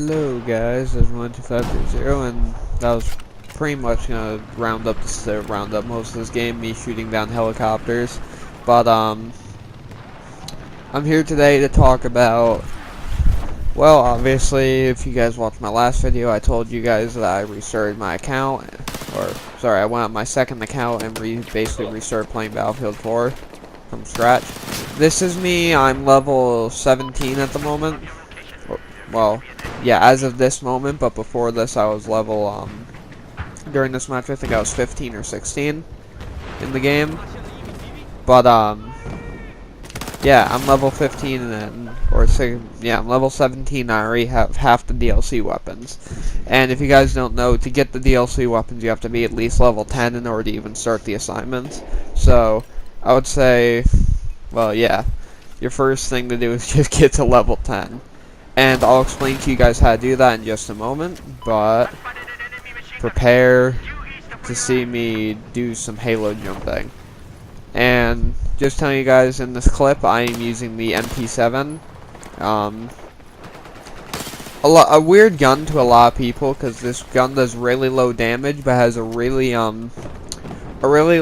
Hello guys, this is 12530, and that was pretty much gonna round up most of this game, me shooting down helicopters. But I'm here today to talk about, well, obviously, if you guys watched my last video, I told you guys that I restarted my account, I went on my second account and basically restarted playing Battlefield 4 from scratch. This is me. I'm level 17 at the moment. Well, yeah, as of this moment, but before this I was level, during this match I think I was 15 or 16 in the game. But, yeah, I'm level 15 and I'm level 17, I already have half the DLC weapons. And if you guys don't know, to get the DLC weapons you have to be at least level 10 in order to even start the assignments. So, I would say, well, yeah, your first thing to do is just get to level 10. And I'll explain to you guys how to do that in just a moment, but prepare to see me do some Halo jumping. And just telling you guys, in this clip I am using the MP7. A weird gun to a lot of people, because this gun does really low damage but has a really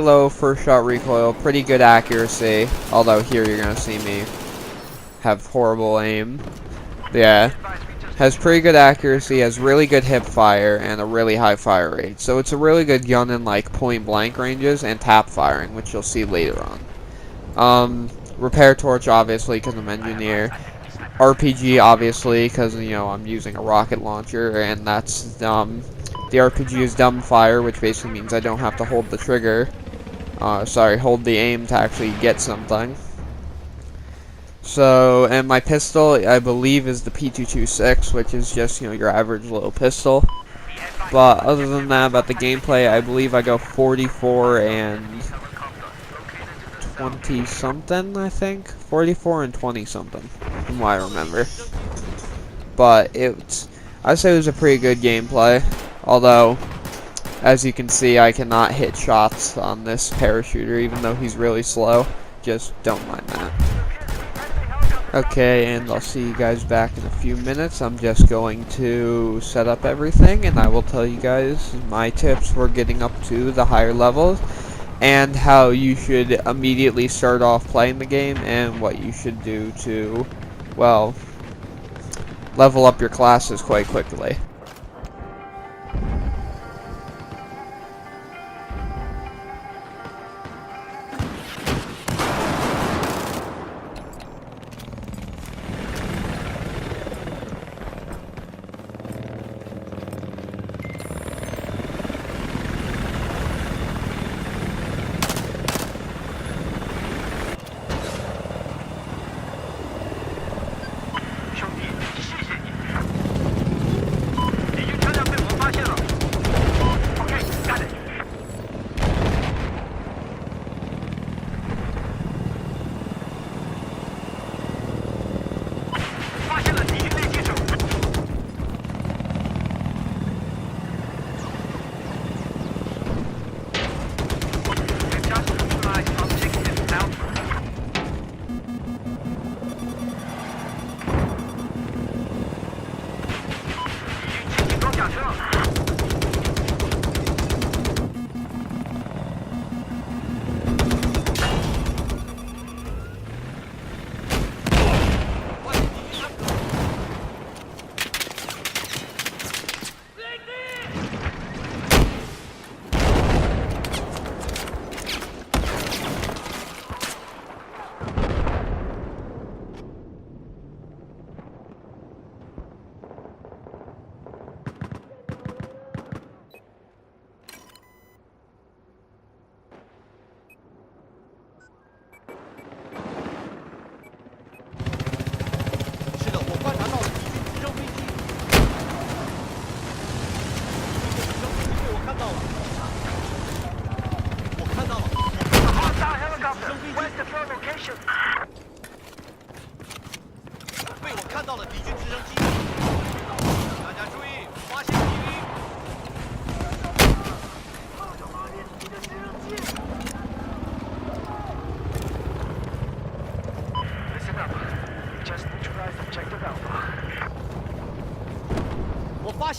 low first shot recoil, pretty good accuracy, although here you're gonna see me have horrible aim. Yeah, has pretty good accuracy, has really good hip fire, and a really high fire rate. So it's a really good gun in like point blank ranges and tap firing, which you'll see later on. Repair torch, obviously, because I'm engineer. RPG, obviously, because I'm using a rocket launcher, and that's the RPG is dumb fire, which basically means I don't have to hold the trigger. Hold the aim to actually get something. So, and my pistol, I believe, is the P226, which is just, your average little pistol. But other than that, about the gameplay, I believe I go 44 and 20-something, I think? 44 and 20-something, from what I remember. But I'd say it was a pretty good gameplay. Although, as you can see, I cannot hit shots on this parachuter, even though he's really slow. Just don't mind that. Okay, and I'll see you guys back in a few minutes. I'm just going to set up everything, and I will tell you guys my tips for getting up to the higher levels, and how you should immediately start off playing the game, and what you should do to, well, level up your classes quite quickly.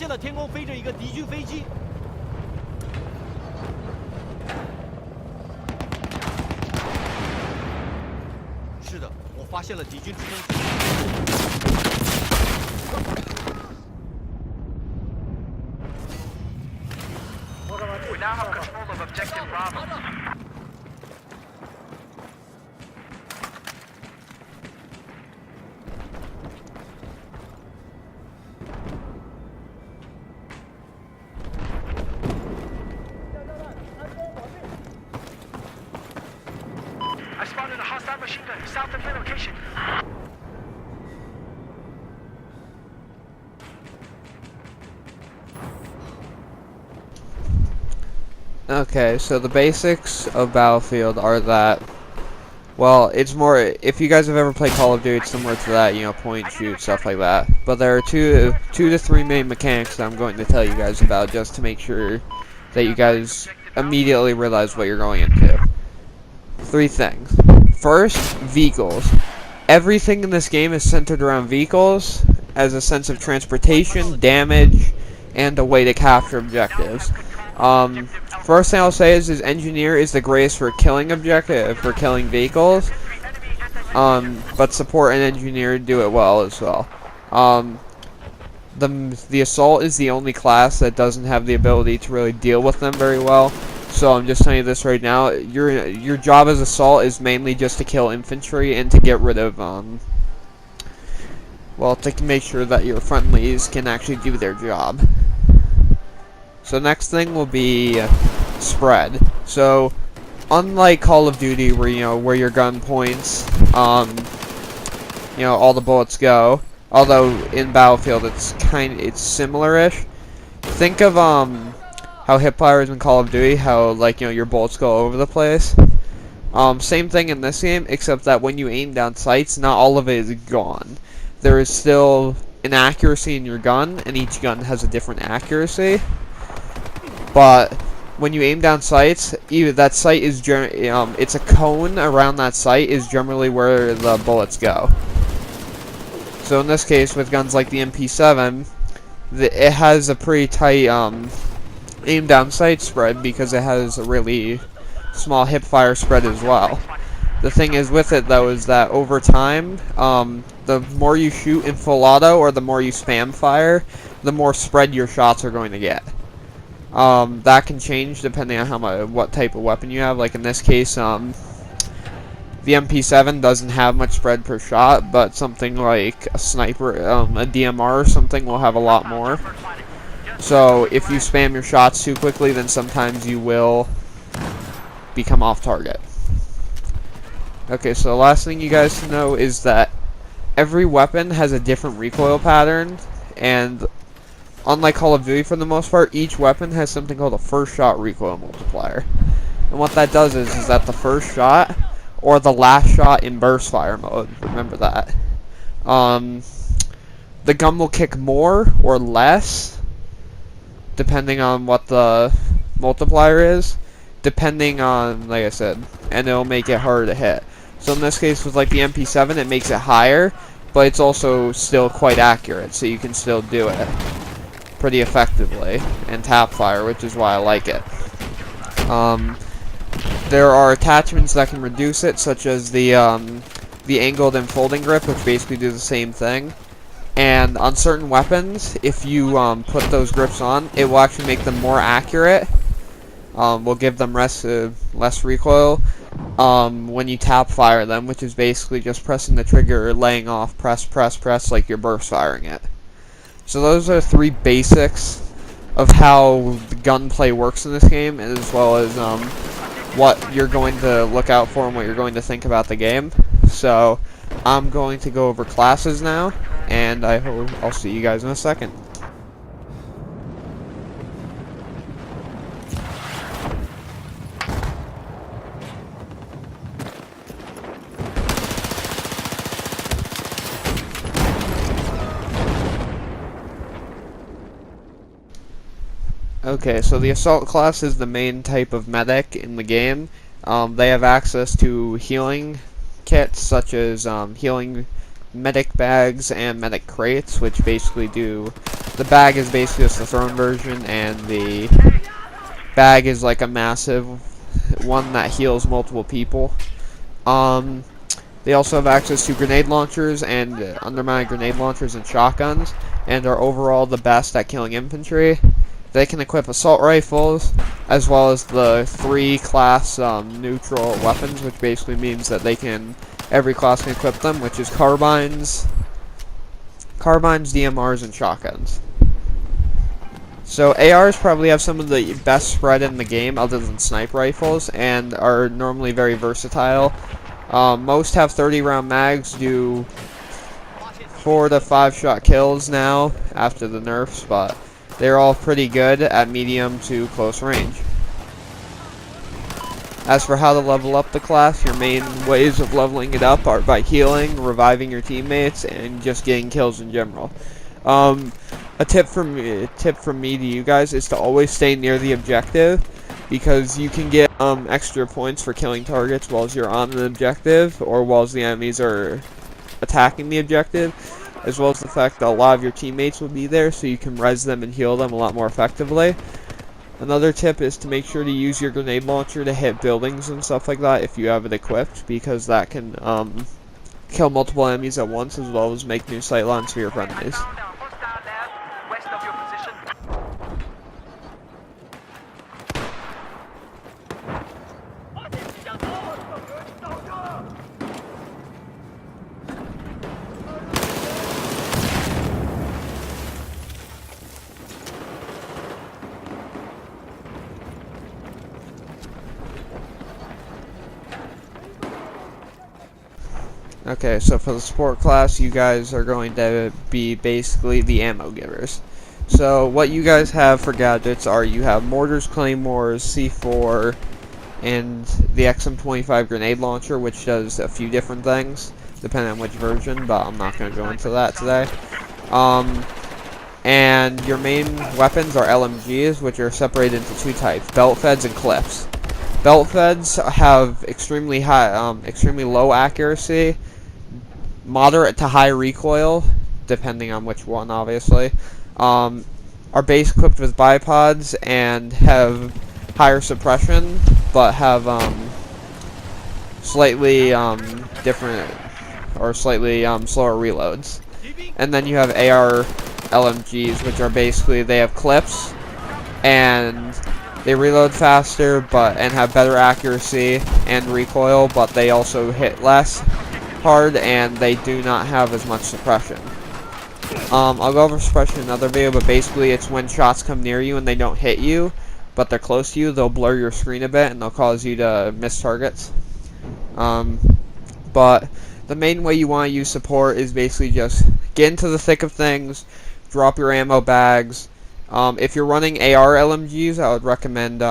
现了天空飞着一个敌军飞机。是的，我发现了敌军直升机。We now have control of objective Bravo. I spotted a hostile machine gun south of your location. Okay, so the basics of Battlefield are that, well, it's more, if you guys have ever played Call of Duty, it's similar to that, you know, point, shoot, stuff like that. But there are two to three main mechanics that I'm going to tell you guys about, just to make sure that you guys immediately realize what you're going into. Three things. First, vehicles. Everything in this game is centered around vehicles as a sense of transportation, damage, and a way to capture objectives. First thing I'll say is engineer is the greatest for killing vehicles. But support and engineer do it well as well. The assault is the only class that doesn't have the ability to really deal with them very well. So I'm just telling you this right now. Your job as assault is mainly just to kill infantry and to get rid of well, to make sure that your friendlies can actually do their job. So next thing will be spread. So unlike Call of Duty, where your gun points, all the bullets go. Although in Battlefield it's similar-ish. Think of how hipfire is in Call of Duty, how your bullets go over the place. Same thing in this game, except that when you aim down sights, not all of it is gone. There is still an accuracy in your gun, and each gun has a different accuracy. But when you aim down sights, that sight is it's a cone around that sight is generally where the bullets go. So in this case, with guns like the MP7, it has a pretty tight aim down sight spread because it has a really small hip fire spread as well. The thing is with it though is that over time, the more you shoot in full auto or the more you spam fire, the more spread your shots are going to get. That can change depending on what type of weapon you have. Like in this case, the MP7 doesn't have much spread per shot, but something like a sniper, a DMR or something will have a lot more. So if you spam your shots too quickly, then sometimes you will become off target. Okay, so the last thing you guys to know is that every weapon has a different recoil pattern, and unlike Call of Duty for the most part, each weapon has something called a first shot recoil multiplier. And what that does is that the first shot or the last shot in burst fire mode, remember that, the gun will kick more or less depending on what the multiplier is, depending on, like I said, and it'll make it harder to hit. So in this case with like the MP7, it makes it higher, but it's also still quite accurate, so you can still do it pretty effectively and tap fire, which is why I like it. There are attachments that can reduce it, such as the angled and folding grip, which basically do the same thing. And on certain weapons, if you put those grips on, it will actually make them more accurate. Will give them less recoil when you tap fire them, which is basically just pressing the trigger, laying off, press, press, press, like you're burst firing it. So those are three basics of how the gunplay works in this game, as well as what you're going to look out for and what you're going to think about the game. So I'm going to go over classes now, and I hope I'll see you guys in a second. Okay, so the assault class is the main type of medic in the game. They have access to healing kits, such as healing medic bags and medic crates, which basically do the bag is basically just the thrown version, and the bag is like a massive one that heals multiple people. They also have access to grenade launchers and undermine grenade launchers and shotguns, and are overall the best at killing infantry. They can equip assault rifles, as well as the 3 class neutral weapons, which basically means that every class can equip them, which is carbines, DMRs, and shotguns. So ARs probably have some of the best spread in the game, other than sniper rifles, and are normally very versatile. Most have 30-round mags, do 4 to 5 shot kills now after the nerfs, but they're all pretty good at medium to close range. As for how to level up the class, your main ways of leveling it up are by healing, reviving your teammates, and just getting kills in general. A tip from me to you guys is to always stay near the objective, because you can get extra points for killing targets whilst you're on an objective, or whilst the enemies are attacking the objective, as well as the fact that a lot of your teammates will be there, so you can res them and heal them a lot more effectively. Another tip is to make sure to use your grenade launcher to hit buildings and stuff like that if you have it equipped, because that can kill multiple enemies at once, as well as make new sightlines for your friendlies. Okay, so for the support class, you guys are going to be basically the ammo givers. So what you guys have for gadgets are, you have mortars, claymores, C4, and the XM25 grenade launcher, which does a few different things, depending on which version, but I'm not going to go into that today. And your main weapons are LMGs, which are separated into 2 types, belt feds and clips. Belt feds have extremely low accuracy, moderate to high recoil, depending on which one, obviously. Are base equipped with bipods and have higher suppression, but have slightly different or slightly slower reloads. And then you have AR LMGs, which are basically, they have clips and they reload faster, and have better accuracy and recoil, but they also hit less hard, and they do not have as much suppression. I'll go over suppression in another video, but basically it's when shots come near you and they don't hit you, but they're close to you, they'll blur your screen a bit and they'll cause you to miss targets. But the main way you want to use support is basically just get into the thick of things, drop your ammo bags. If you're running AR LMGs, I would recommend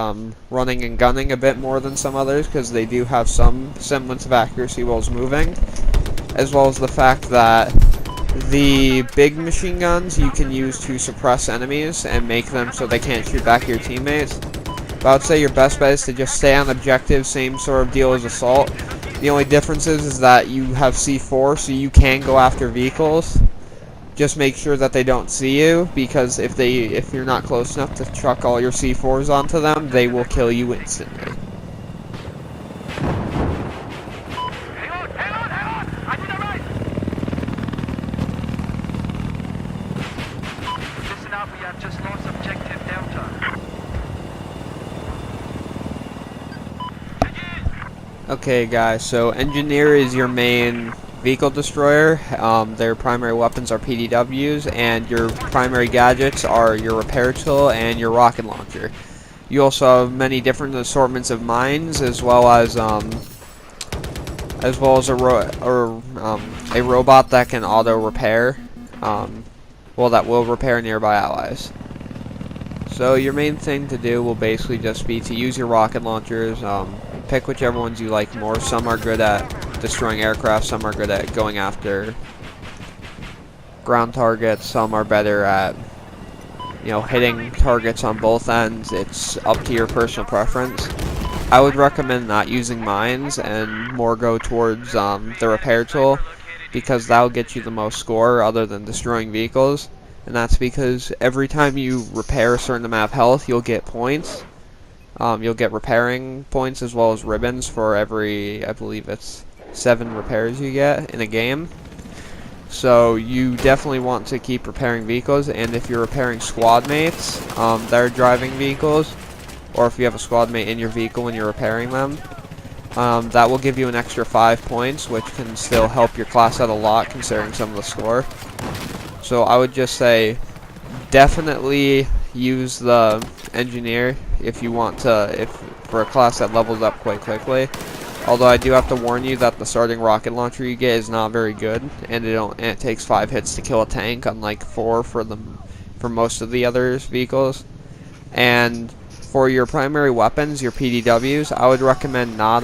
running and gunning a bit more than some others, because they do have some semblance of accuracy whilst moving, as well as the fact that the big machine guns you can use to suppress enemies and make them so they can't shoot back at your teammates. But I would say your best bet is to just stay on objective, same sort of deal as assault. The only difference is that you have C4, so you can go after vehicles. Just make sure that they don't see you, because if you're not close enough to chuck all your C4s onto them, they will kill you instantly. Hang on! I did it right! Listen up, we have just lost objective Delta. Okay guys, so Engineer is your main vehicle destroyer. Their primary weapons are PDWs, and your primary gadgets are your repair tool and your rocket launcher. You also have many different assortments of mines, as well as a robot that can auto repair. That will repair nearby allies. So your main thing to do will basically just be to use your rocket launchers. Pick whichever ones you like more. Some are good at destroying aircraft, some are good at going after ground targets, some are better at, hitting targets on both ends. It's up to your personal preference. I would recommend not using mines and more go towards the repair tool, because that'll get you the most score other than destroying vehicles. and that's because every time you repair a certain amount of health, you'll get points. You'll get repairing points as well as ribbons for every, I believe it's 7 repairs you get in a game. So you definitely want to keep repairing vehicles, and if you're repairing squad mates that are driving vehicles, or if you have a squad mate in your vehicle when you're repairing them, that will give you an extra 5 points, which can still help your class out a lot considering some of the score. So I would just say definitely use the engineer if you want to, for a class that levels up quite quickly. Although I do have to warn you that the starting rocket launcher you get is not very good, and it takes 5 hits to kill a tank, unlike 4 for most of the other vehicles. And for your primary weapons, your PDWs, I would recommend not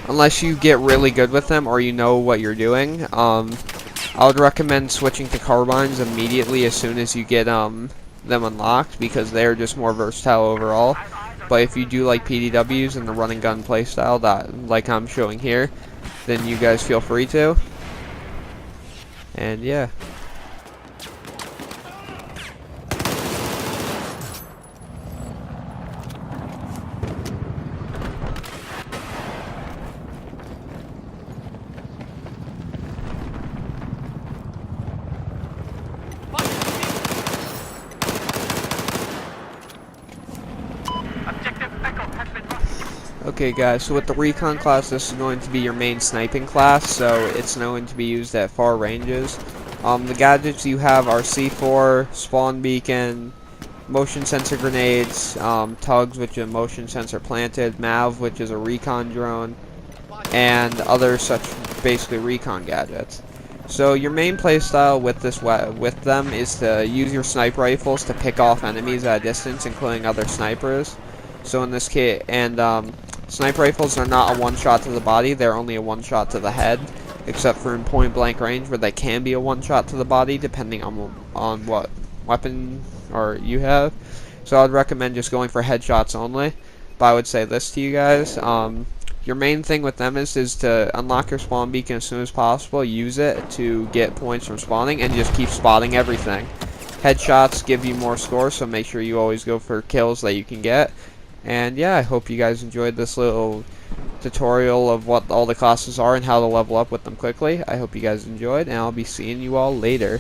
unless you get really good with them or you know what you're doing. I would recommend switching to carbines immediately as soon as you get them unlocked, because they are just more versatile overall. But if you do like PDWs and the run and gun playstyle that like I'm showing here, then you guys feel free to. And yeah. Okay guys, so with the recon class, this is going to be your main sniping class, so it's going to be used at far ranges. The gadgets you have are C4, spawn beacon, motion sensor grenades, tugs, which is a motion sensor planted, MAV, which is a recon drone, and other such basically recon gadgets. So your main playstyle with them is to use your sniper rifles to pick off enemies at a distance, including other snipers. So in this case, and sniper rifles are not a one-shot to the body, they're only a one-shot to the head, except for in point-blank range where they can be a one-shot to the body depending on what weapon or you have. So I'd recommend just going for headshots only. But I would say this to you guys, your main thing with them is to unlock your spawn beacon as soon as possible, use it to get points from spawning, and just keep spotting everything. Headshots give you more score, so make sure you always go for kills that you can get. And yeah, I hope you guys enjoyed this little tutorial of what all the classes are and how to level up with them quickly. I hope you guys enjoyed, and I'll be seeing you all later.